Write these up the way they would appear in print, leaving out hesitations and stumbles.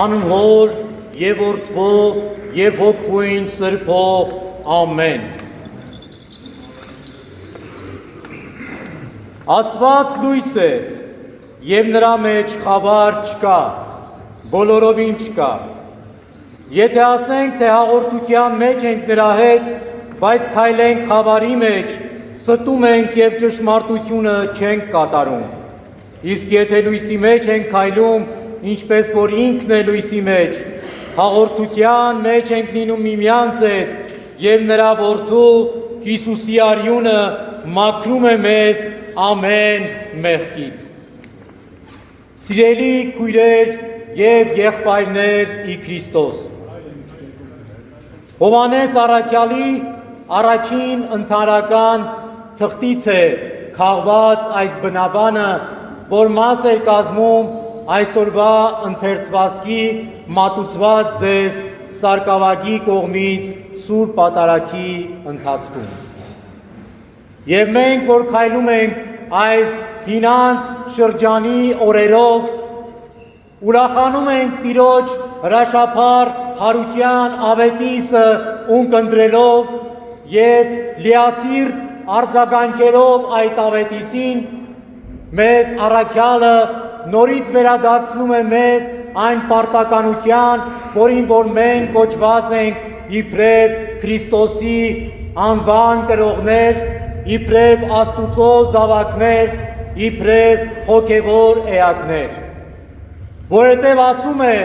Անուն Հոր եւ Որդու եւ Հոգուին Սրբո ամեն։ Աստված լույս է եւ նրա մեջ խավար չկա, բոլորովին չկա։ Եթե ասենք, թե հաղորդության մեջ ենք նրա հետ, բայց քայլենք խավարի մեջ, ստում ենք եւ ճշմարտությունը չենք կատարում։ Իսկ եթե լույսի մեջ ենք քայլում, ինչպես որ ինքն է լույսի մեջ, հաղորդության մեջ ենք լինում միմյանց հետ եւ նրա որդու Հիսուսի արյունը մաքրում է մեզ ամեն մեղքից։ Սիրելի քույրեր եւ եղբայրներ ի Քրիստոս, Հովհաննես առաքյալի առաջին ընդհանրական թղթից է քաղված այս բնաբանը, որ մաս էր կազմում այսօրվա ընթերցվածքի մատուցված ձեզ Սարգսակի կողմից Սուրբ Պատարագի ընթացքում։ Եվ մենք, որ քայլում ենք այս հինանց շրջանի օրերով, ուրախանում ենք Տիրոջ հրաշափառ հարության ավետիսը ունկնդրելով եւ լիասիրտ արձագանքելով այդ ավետիսին, մեզ առաքյալը նորից վերադարձնում է մեզ այն պարտականության, որին որ մենք կոչված ենք իբրև Քրիստոսի անվան կրողներ, իբրև Աստուծո զավակներ, իբրև հոգևոր էակներ։ Որովհետև ասում է,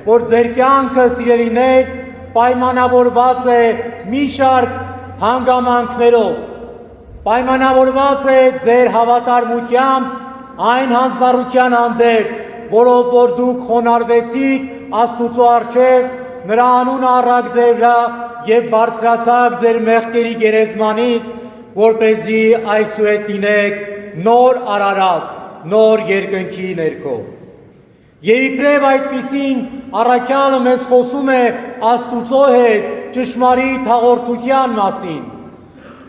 որ ձեր կյանքը, սիրելիներ, պայմանավորված է մի շարք հանգամանքներով, պայմանավորված է ձեր հավատարմությամբ այն հանձնառության հանդեպ, որով որ դուք խոնարհվեցիք Աստուծո առջև, նրա անունը առաք ձեր վրա եւ բարձրացաք ձեր մեղքերի գերեզմանից, որպեսզի այսուհետ լինեք նոր արարած, նոր երկնքի ներքո։ Եվ իբրև այդպիսին առաքյալը մեզ խոսում է Աստուծո հետ ճշմարիտ հաղորդության մասին,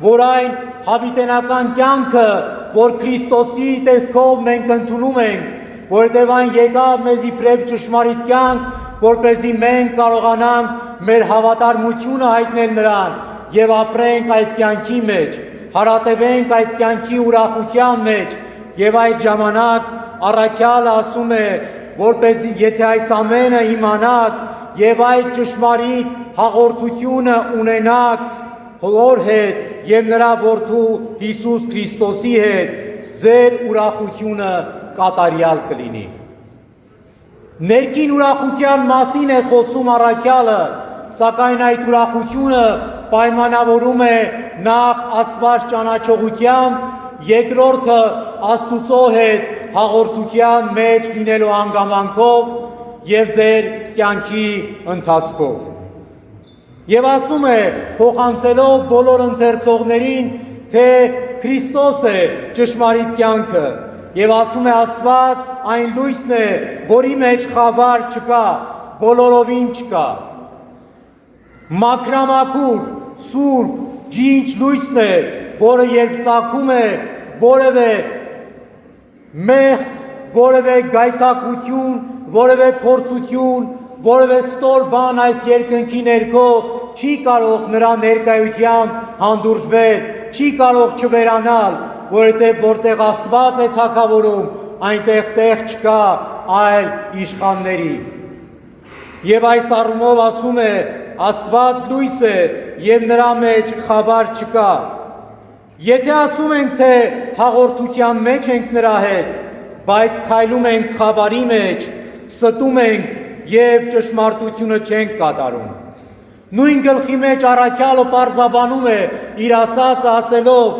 որ այն հավիտենական կյանքը, որ Քրիստոսի տեսքով մենք ընդունում ենք, որովհետև այն եկավ մեզ իբրև ճշմարիտ կյանք, որպեսզի մենք կարողանանք մեր հավատարմությունը հայտնել նրան եւ ապրենք այդ կյանքի մեջ, հարատևենք այդ կյանքի ուրախության մեջ, եւ այդ ժամանակ առաքյալը ասում է, որպեսզի եթե այս ամենը իմանաք եւ այդ ճշմարիտ հաղորդությունը ունենաք Հոր հետ եւ նրա որդու Հիսուս Քրիստոսի հետ, ձեր ուրախությունը կատարյալ կլինի։ Ներքին ուրախության մասին է խոսում առաքյալը, սակայն այդ ուրախությունը պայմանավորում է նախ Աստված ճանաչողությամբ, երկրորդը Աստուծո հետ հաղորդության մեջ լինելու հանգամանքով եւ ձեր կյանքի ընթացքով։ Եվ ասում է, փոխանցելով բոլոր ընթերցողներին, թե Քրիստոս է ճշմարիտ կյանքը, եւ ասում է Աստված այն լույսն է, որի մեջ խավար չկա, բոլորովին չկա։ Մաքրամաքուր, սուրբ, ջինջ լույսն է, որը երբ ծագում է, որևէ մեղք, որևէ գայթակղություն, որևէ փորձություն, որևէ ստոր բան այս երկնքի ներքո չի կարող նրա ներկայությամբ հանդուրժվել, չի կարող չվերանալ, որովհետև որտեղ Աստված է թագավորում, այնտեղ տեղ չկա այլ իշխանների։ Եվ այս առումով ասում է, Աստված լույս է եւ նրա մեջ խավար չկա։ Եթե ասում ենք, թե հաղորդության մեջ ենք նրա հետ, բայց քայլում ենք խավարի մեջ, ստում ենք եւ ճշմարտությունը չենք կատարում։ Նույն գլխի մեջ առաքյալը պարզաբանում է իր ասածը ասելով,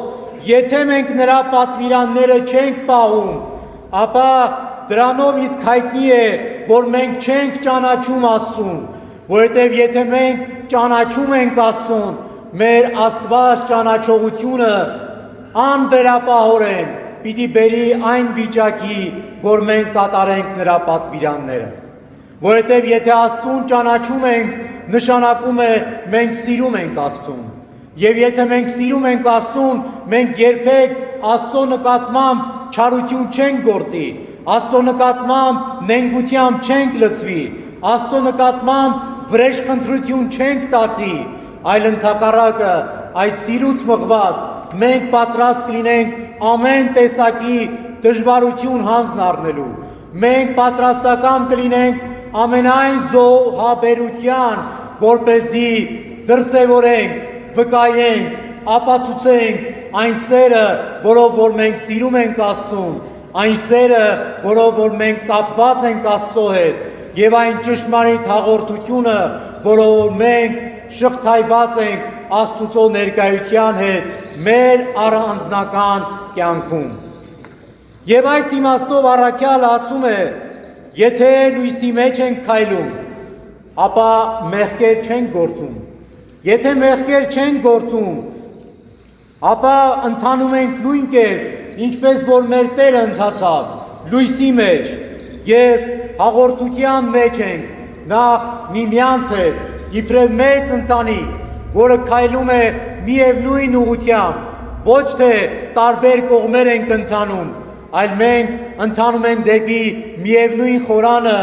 եթե մենք նրա պատվիրանները չենք պահում, ապա դրանով իսկ հայտնի է, որ մենք չենք ճանաչում Աստծուն, որովհետև եթե մենք ճանաչում ենք Աստծուն, մեր Աստված ճանաչողությունը անվերապահորեն պիտի բերի այն վիճակի, որ մենք կատարենք նրա պատվիրանները։ Որովհետև եթե Աստծուն ճանաչում ենք, նշանակում է մենք սիրում ենք Աստծուն։ Եվ եթե մենք սիրում ենք Աստծուն, մենք երբեք Աստծո նկատմամբ չարություն չենք գործի, Աստծո նկատմամբ նենգությամբ չենք լցվի, Աստծո նկատմամբ վրեժխնդրություն չենք տածի, այլ ընդհակառակը այդ սիրուց մղված մենք պատրաստ կլինենք ամեն տեսակի դժվարություն հանձն առնելու։ Մենք պատրաստական կլինենք ամենայն զոհաբերության, որպեսզի դրսևորենք, վկայենք, ապացուցենք այն սերը, որով որ մենք սիրում ենք Աստծուն, այն սերը, որով որ մենք կապված ենք Աստծո հետ, եւ այն ճշմարիտ հաղորդությունը, որով որ մենք շղթայված ենք Աստուծո ներկայության հետ մեր առանձնական կյանքում։ Եվ այս իմաստով առաքյալը ասում է, եթե լույսի մեջ ենք քայլում, ապա մեղքեր չենք գործում։ Եթե մեղքեր չենք գործում, ապա ընթանում ենք նույն կերպ, ինչպես որ մեր Տերը ընթացավ, լույսի մեջ, եւ հաղորդության մեջ ենք, նախ միմյանց հետ, իբրև մեծ ընտանիք, որը քայլում է միևնույն ուղղությամբ, ոչ թե տարբեր կողմեր ենք ընթանում, այլ մենք ընթանում ենք դեպի միևնույն խորանը,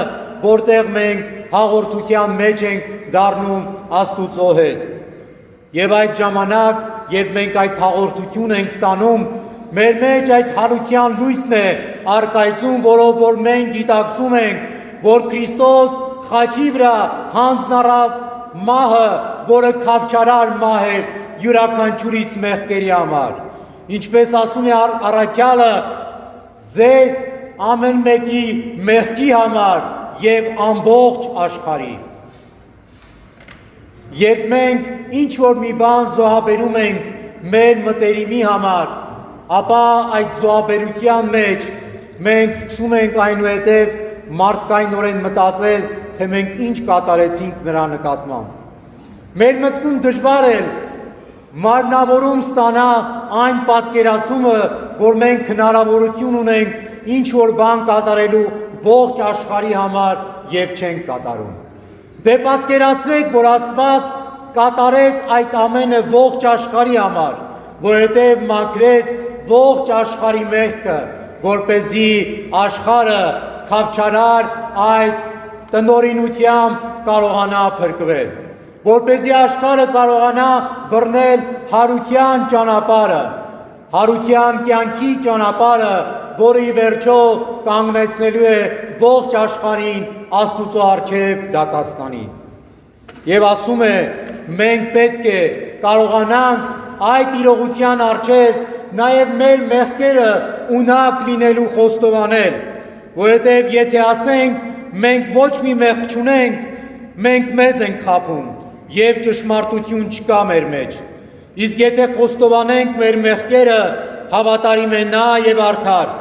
որտեղ մենք հաղորդության մեջ ենք դառնում Աստուծո հետ։ Եվ այդ ժամանակ, երբ մենք այդ հաղորդություն ենք ստանում, մեր մեջ այդ հարության լույսն է առկայծում, որով որ մենք գիտակցում ենք, որ Քրիստոս խաչի վրա հանձն առավ մահը, որը քավչարար մահ է յուրաքանչյուրիս մեղքերի համար։ Ինչպես ասում է առաքյալը, ձեր ամեն մեկի մեղքի համար եւ ամբողջ աշխարհի։ Երբ մենք ինչ որ մի բան զոհաբերում ենք մեր մտերիմի համար, ապա այդ զոհաբերության մեջ մենք սկսում ենք այնուհետև մարդկայնորեն մտածել, թե մենք ինչ կատարեցինք նրա նկատմամբ։ Մեր մտքում դժվար է մարմնավորում ստանա այն պատկերացումը, որ մենք հնարավորություն ունենք ինչ որ բան կատարելու ողջ աշխարհի համար եւ չենք կատարում։ Դե պատկերացրեք, որ Աստված կատարեց այդ ամենը ողջ աշխարհի համար, որովհետեւ մաքրեց ողջ աշխարհի մեղքը, որպեսզի աշխարհը քավչարար այդ տնօրինությամբ կարողանա փրկվել, որպեսզի աշխարհը կարողանա բռնել հարության ճանապարհը, հարության կյանքի ճանապարհը, որը ի վերջո կանգնեցնելու է ողջ աշխարհին Աստուծո առջև դատաստանի։ Եվ ասում է, մենք պետք է կարողանանք այդ իրողության առջև նաև մեր մեղքերը ունակ լինելու խոստովանել, որովհետև եթե ասենք մենք ոչ մի մեղք չունենք, մենք մեզ ենք խաբում եւ ճշմարտություն չկա մեր մեջ։ Իսկ եթե խոստովանենք մեր մեղքերը, հավատարիմ է նա եւ արդար,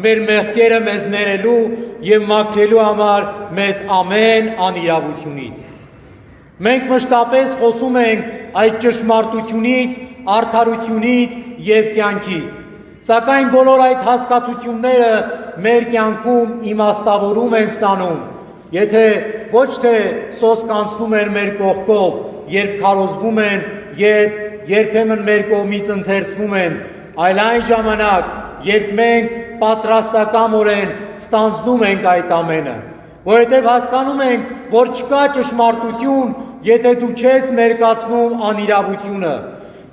մեր մեղքերը մեզ ներելու եւ մաքրելու համար մեզ ամեն անիրավությունից։ Մենք մշտապես խոսում ենք այդ ճշմարտությունից, արդարությունից եւ կյանքից, սակայն բոլոր այդ հասկացությունները մեր կյանքում իմաստավորում են ստանում, եթե ոչ թե սոսկ անցնում են մեր կողքով, երբ քարոզվում են, երբեմն մեր կողմից ընթերցվում են, այլ այն ժամանակ, երբ մենք պատրաստակամորեն ստանձնում ենք այդ ամենը, որովհետև հասկանում ենք, որ չկա ճշմարտություն, եթե դու չես մերկացնում անիրավությունը,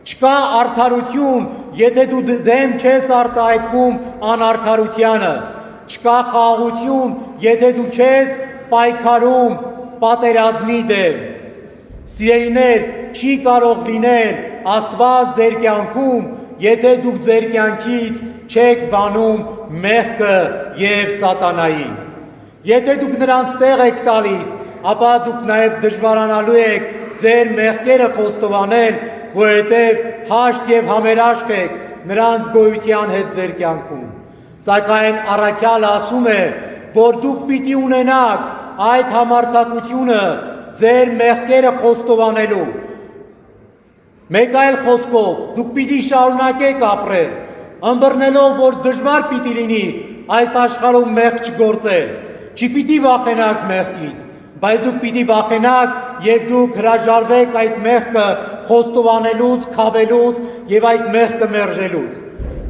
չկա արդարություն, եթե դու դեմ չես արտահայտվում անարդարությանը, չկա խաղաղություն, եթե դու չես պայքարում պատերազմի դեմ։ Սիրելիներ, չի կարող լինել Աստված ձեր կյանքում, եթե դուք ձեր կյանքից չեք բանում մեղքը եւ սատանային։ Եթե դուք նրանց տեղ եք տալիս, ապա դուք նաեւ դժվարանալու եք ձեր մեղքերը խոստովանել, որովհետեւ հաշտ եւ համերաշխ եք նրանց գոյության հետ ձեր կյանքում։ Սակայն առաքյալը ասում է, որ դուք պիտի ունենաք այդ համարձակությունը ձեր մեղքերը խոստովանելու։ Մեկ այլ խոսքով, դուք պիտի շարունակեք ապրել, ըմբռնելով, որ դժվար պիտի լինի այս աշխարհում մեղք չգործել, չպիտի վախենաք մեղքից, բայց դուք պիտի վախենաք, երբ դուք հրաժարվեք այդ մեղքը խոստովանելուց, քավելուց եւ այդ մեղքը մերժելուց։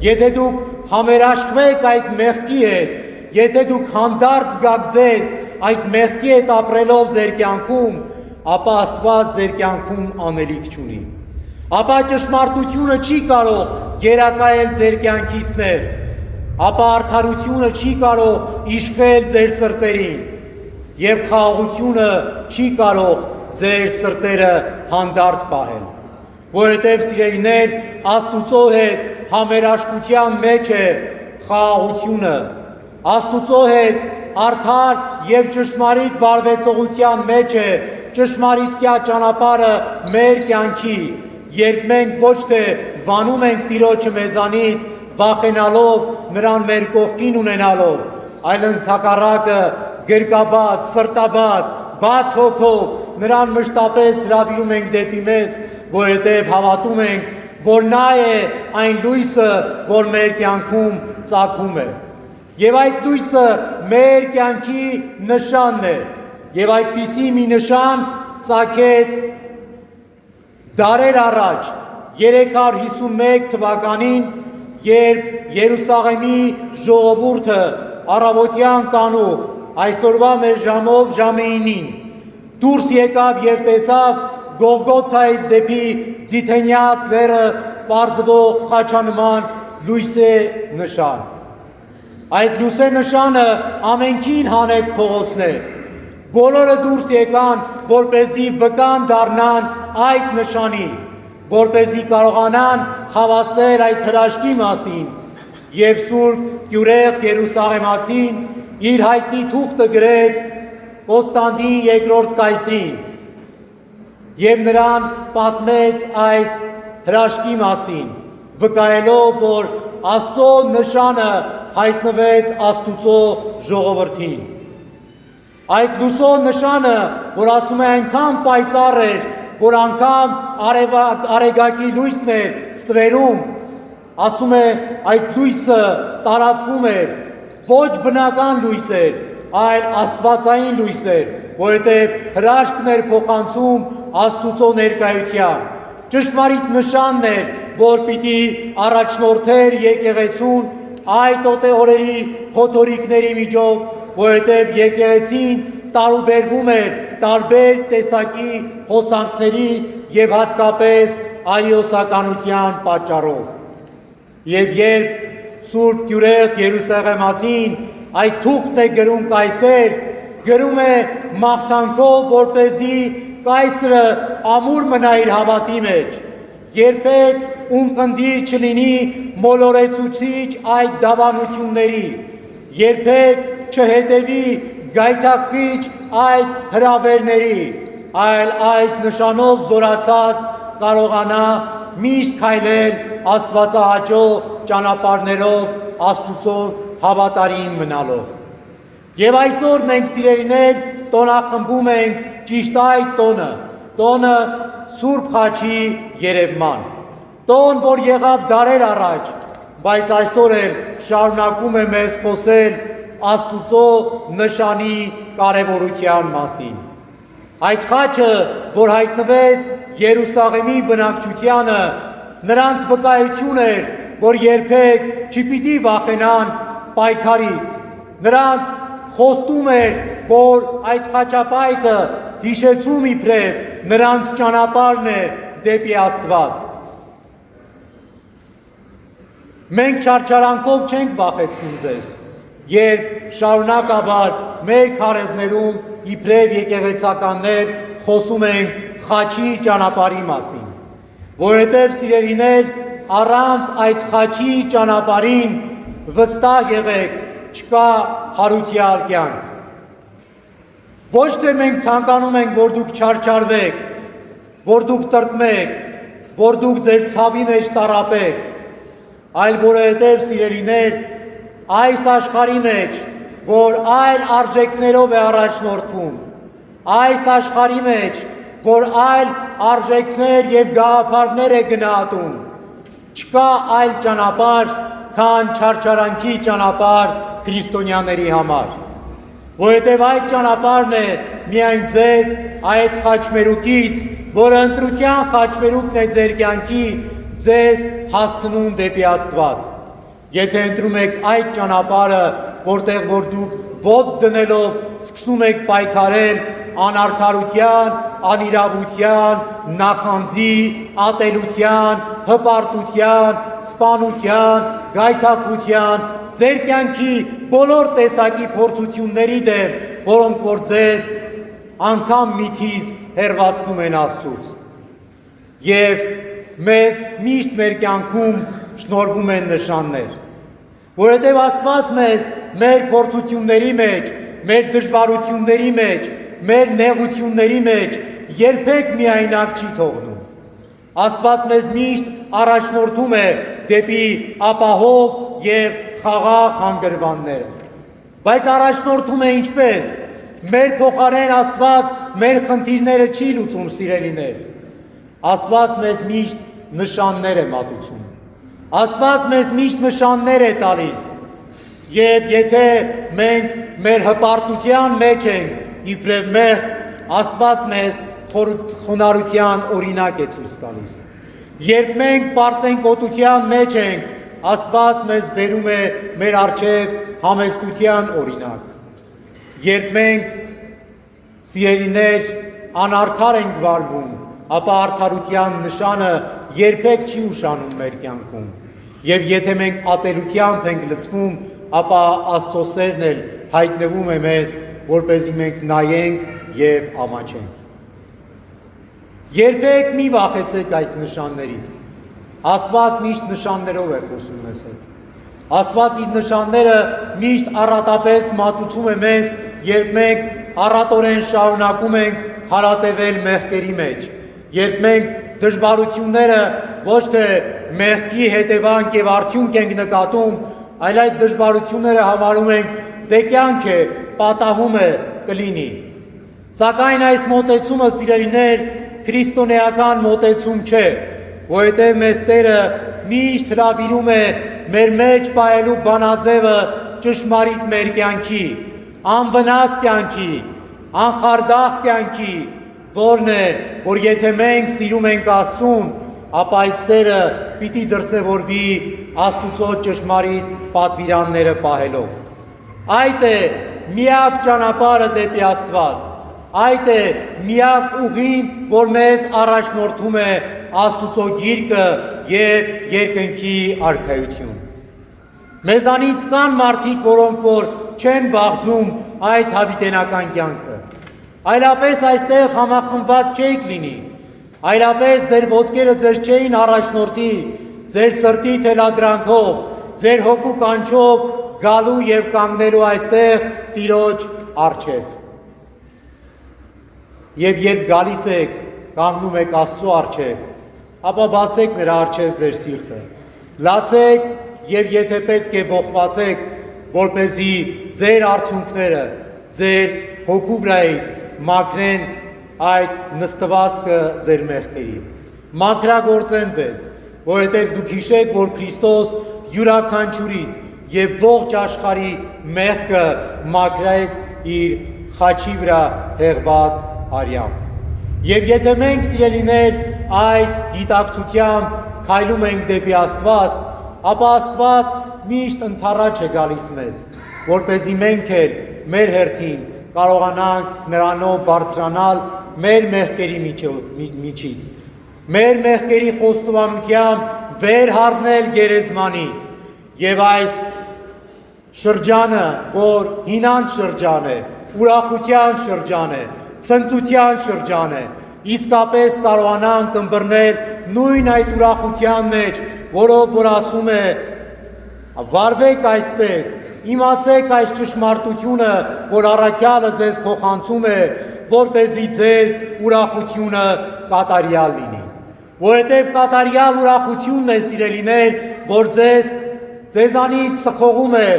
Եթե դուք համերաշխվեք այդ մեղքի հետ, եթե դուք հանդարտ զգաք ձեզ այդ մեղքի հետ ապրելով ձեր կյանքում, ապա Աստված ձեր կյանքում անելիք չունի։ Ապա ճշմարտությունը չի կարող գերակայել ձեր կյանքից ներս, ապա արդարությունը չի կարող իշխել ձեր սրտերին, եւ խաղաղությունը չի կարող ձեր սրտերը հանդարտ պահել։ Որովհետև սիրելիներ, Աստուծո հետ համերաշխության մեջ է խաղաղությունը, Աստուծո հետ արդար եւ ճշմարիտ վարվեցողության մեջ է ճշմարիտ ճանապարհը մեր կյանքի, երբ մենք ոչ թե վանում ենք Տիրոջը մեզանից, վախենալով նրան մեր կողքին ունենալով, այլ ընդհակառակը գրկաբաց, սրտաբաց, բաց հոգով նրան մշտապես հրավիրում ենք դեպի մեզ, որովհետև հավատում ենք, որ նա է այն լույսը, որ մեր կյանքում ծագում է։ Եվ այդ լույսը մեր կյանքի նշանն է, եւ այդպիսի մի նշան ծագեց դարեր առաջ 351 թվականին, երբ Երուսաղեմի ժողովուրդը առավոտյան կանուխ, այսօրվա մեր ժամով ժամը 9-ին դուրս եկավ եւ տեսավ Գողգոթայից դեպի Ձիթենյաց լեռը պարզվող խաչանման լույսե նշան։ Այդ լույսե նշանը ամենքին հանեց փողոցներ։ Բոլորը դուրս եկան, որպեսզի վկան դառնան այդ նշանի, որպեսզի կարողանան հավաստել այդ հրաշքի մասին, եւ Սուրբ Գյուրեղ Երուսաղեմացին իր հայտնի թուղթը գրեց Կոստանդին II կայսրին եւ նրան պատմեց այս հրաշքի մասին, վկայելով, որ Աստծո նշանը հայտնվեց Աստուծո ժողովրդին։ Այդ լույսո նշանը, որ ասում է այնքան պայծառ էր, որ անգամ արեգակի լույսն էր ստվերում, ասում է այդ լույսը տարածվում էր, ոչ բնական լույս էր, այլ աստվածային լույս էր, որովհետև հրաշքն էր փոխանցում Աստուծո ներկայության։ Ճշմարիտ նշանն էր, որ պիտի առաջնորդեր եկեղեցուն այդ օրերի փոթորիկների միջով, որովհետև եկեղեցին տարուբերվում էր տարբեր տեսակի հոսանքների եւ հատկապես արիոսականության պատճառով։ Եվ երբ Սուրբ Գյուրեղ Երուսաղեմացին այդ թուղթն է գրում կայսեր, գրում է մաղթանքով, որպեսզի կայսրը ամուր մնա իր հավատի մեջ, երբեք ունկնդիր չլինի մոլորեցուցիչ այդ դավանությունների, երբեք չհետևի գայթակղիչ այդ հրավերների, այլ այս նշանով զորացած կարողանա միշտ քայլել աստվածահաճո ճանապարհներով Աստուծոն հավատարիմ մնալով։ Եվ այսօր մենք սիրելիներ տոնախմբում ենք ճիշտ այդ տոնը Սուրբ Խաչի երևման, տոն, որ եղավ դարեր առաջ, բայց այսօր էլ շարունակում է մեզ խոսել Աստուծո նշանի կարևորության մասին։ Այդ խաչը, որ հայտնվեց Երուսաղեմի բնակչությանը, նրանց վկայություն էր, որ երբեք չպիտի վախենան պայքարից, նրանց խոստում էր, որ այդ խաչապայթը հիշեցում իբրև նրանց ճանապարհն է դեպի Աստված։ Մենք չարչարանքով չենք վախեցնում ձեզ, երբ շարունակաբար մեր քարեզներում իբրև եկեղեցականներ խոսում ենք խաչի ճանապարհի մասին, որովհետև սիրելիներ, առանց այդ խաչի ճանապարհին վստահ եղեք, չկա հարության կյանք։ Ոչ թե մենք ցանկանում ենք, որ դուք չարչարվեք, որ դուք տրտմեք, որ դուք ձեր ցավի մեջ տառապեք, այլ որովհետև սիրելիներ, այս աշխարհի մեջ, որ այլ արժեքներով է առաջնորդվում, այս աշխարհի մեջ, որ այլ արժեքներ եւ գաղափարներ է գնահատում, չկա այլ ճանապարհ, քան չարչարանքի ճանապարհ քրիստոնյաների համար, որովհետև այդ ճանապարհն է միայն ձեզ այդ խաչմերուկից, որը ընտրության խաչմերուկն է ձեր կյանքի, ձեզ հասցնում դեպի Աստված։ Եթե ընտրում եք այդ ճանապարհը, որտեղ որ դուք ոտք դնելով սկսում եք պայքարել անարդարության, անիրավության, նախանձի, ատելության, հպարտության, սպանության, գայթակղության, ձեր կյանքի բոլոր տեսակի փորձությունների դեմ, որոնք որ ձեզ անգամ միթից հեռացնում են Աստծուց։ Եվ մեզ միշտ մեր կյանքում շնորհվում են նշաններ, որովհետև Աստված մեզ մեր փորձությունների մեջ, մեր դժվարությունների մեջ, մեր նեղությունների մեջ երբեք միայնակ չի թողնում։ Աստված մեզ միշտ առաջնորդում է դեպի ապահով և խաղաղ հանգրվանները։ Բայց առաջնորդում է ինչպես։ Մեր փոխարեն Աստված մեր խնդիրները չի լուծում, սիրելիներ։ Աստված մեզ միշտ նշաններ է մատուցում։ Աստված մեզ միշտ նշաններ է տալիս։ Եվ եթե մենք մեր հպարտության մեջ ենք, իբրև մեղք, Աստված մեզ խոնարհության օրինակ է ցույց տալիս։ Երբ մենք պարծենկոտության մեջ ենք, Աստված մեզ բերում է մեր առջև համեստության օրինակ։ Երբ մենք, սիրելիներ, անարդար ենք վարվում, ապա արդարության նշանը երբեք չի ուշանում մեր կյանքում։ Եվ եթե մենք ատելությամբ ենք լցվում, ապա Աստծո սերն էլ հայտնվում է մեզ, որպեսզի մենք նայենք և ամաչենք։ Երբեք մի վախեցեք այդ նշաններից։ Աստված միշտ նշաններով է խոսում մեզ հետ։ Աստված իր նշանները միշտ առատապես մատուցում է մեզ, երբ մենք առատորեն շարունակում ենք հարատևել մեղքերի մեջ, երբ մենք դժվարությունները ոչ թե մեղքի հետևանք և արդյունք ենք նկատում, այլ այդ դժվարությունները համարում ենք դե կյանք է, պատահում է, կլինի։ Սակայն այս մոտեցումը, սիրելիներ, քրիստոնեական մոտեցում չէ, որովհետև մեզ Տերը միշտ հրավիրում է մեր մեջ պահելու բանաձևը ճշմարիտ մեր կյանքի, անվնաս կյանքի, անխարդախ կյանքի, որն է, որ եթե մենք սիրում ենք Աստծուն, ապա այդ սերը պիտի դրսևորվի Աստուծո ճշմարիտ պատվիրանները պահելով։ Այդ է միակ ճանապարհը դեպի Աստված, այդ է միակ ուղին, որ մեզ առաջնորդում է Աստուծո գիրկը և երկնքի արքայություն։ Մեզանից կան մարդիկ, որոնք որ չեն բաղձում այդ հավիտենական կյանքը, այլապես այստեղ համախմբված չէիք լինի, այլապես ձեր ոտքերը ձեզ չէին առաջնորդի, ձեր սրտի թելադրանքով, ձեր հոգու կանչով գալու և կանգնելու այստեղ Տիրոջ առջև։ Եվ երբ գալիս եք, կանգնում եք Աստծո առջև, ապա բացեք նրա առջև ձեր սիրտը, լացեք և եթե պետք է ողբացեք, որպեսզի ձեր արցունքները, ձեր հոգու վրայից մաքրեն այդ նստվածքը ձեր մեղքերի։ Մաքրագործեն ձեզ, որովհետև դուք հիշեք, որ Քրիստոս յուրաքանչյուրիդ և ողջ աշխարհի մեղքը մաքրեց իր խաչի վրա հեղված արյամբ։ Եվ եթե մենք, սիրելիներ, այս գիտակցությամբ քայլում ենք դեպի Աստված, ապա Աստված միշտ ընդառաջ է գալիս մեզ, որպեսզի մենք էլ մեր հերթին կարողանանք նրանով բարձրանալ մեր մեղքերի միջից, մեր մեղքերի խոստովանությամբ վեր հառնել գերեզմանից և այս շրջանը, որ հինանց շրջան է, ուրախության շրջան է, ցնծության շրջան է, իսկապես կարողանանք ըմբռնել նույն այդ ուրախության մեջ, որով որ ասում է վարվեք այսպես, իմացեք այս ճշմարտությունը, որ առաքյալը ձեզ փոխանցում է, որպեսզի ձեզ ուրախությունը կատարյալ լինի։ Որովհետև կատարյալ ուրախությունն է, սիրելիներ, որ ձեզանից սխողում է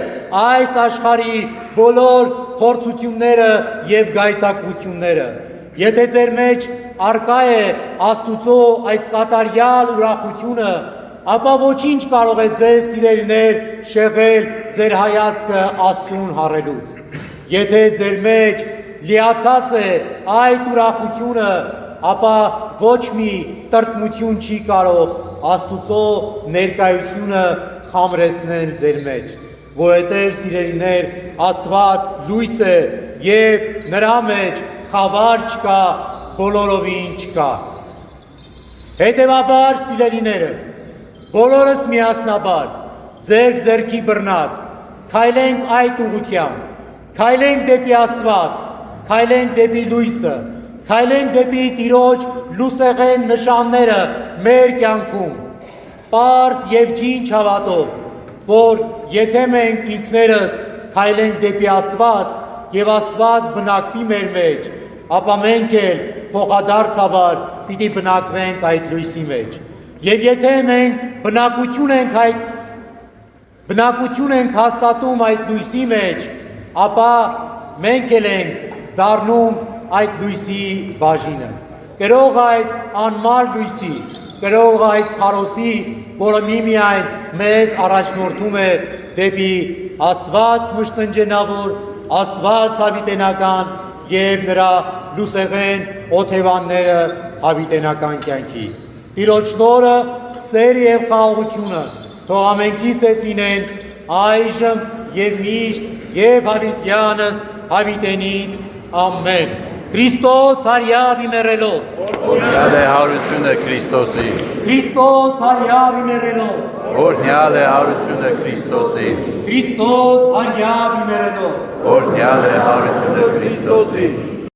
այս աշխարհի բոլոր փորձությունները և գայթակղությունները։ Եթե ձեր մեջ առկա է Աստուծո այդ կատարյալ ուրախությունը, ապա ոչինչ կարող է ձեզ, սիրելիներ, շեղել ձեր հայացքը Աստծուն հառելուց։ Եթե ձեր մեջ լիացած է այդ ուրախությունը, ապա ոչ մի տրտմություն չի կարող Աստուծո ներկայությունը խամրեցնեն ձեր մեջ, որովհետև սիրելիներ, Աստված լույս է եւ նրա մեջ խավար չկա, բոլորովին չկա։ Հետևաբար, սիրելիներս, բոլորս միասնաբար, ձեր ձեռքի բռնած, քայլենք այդ ուղղությամբ, քայլենք դեպի Աստված, քայլենք դեպի լույսը, քայլենք դեպի Տիրոջ լուսեղեն նշանները մեր կյանքում, պարզ եւ ջինջ հավատով, որ եթե մենք ինքներս քայլենք դեպի Աստված եւ Աստված բնակվի մեր մեջ, ապա մենք էլ փոխադարձաբար պիտի բնակվենք այդ լույսի մեջ։ Եվ եթե մենք բնակություն ենք հաստատում այդ լույսի մեջ, ապա մենք էլ ենք դառնում այդ լույսի բաժինը։ Կրող այդ անմար լույսի, կրող այդ փարոսի, որը միմիայն մեզ առաջնորդում է դեպի Աստված մշտնջենավոր, Աստված հավիտենական եւ նրա լուսեղեն օթևանները հավիտենական կյանքի։ Տիրոջ շնորհը, սերը եւ խաղաղությունը թող ամենքիս հետ լինեն այժմ եւ միշտ եւ հավիտյանս հավիտենից ամեն։ Քրիստոս հարյավ իմերելոց։ Օրհնյալ է հարությունը Քրիստոսի։ Քրիստոս հարյավ իմերելոց։ Օրհնյալ է հարությունը Քրիստոսի։ Քրիստոս հարյավ իմերելոց։ Օրհնյալ է հարությունը Քրիստոսի։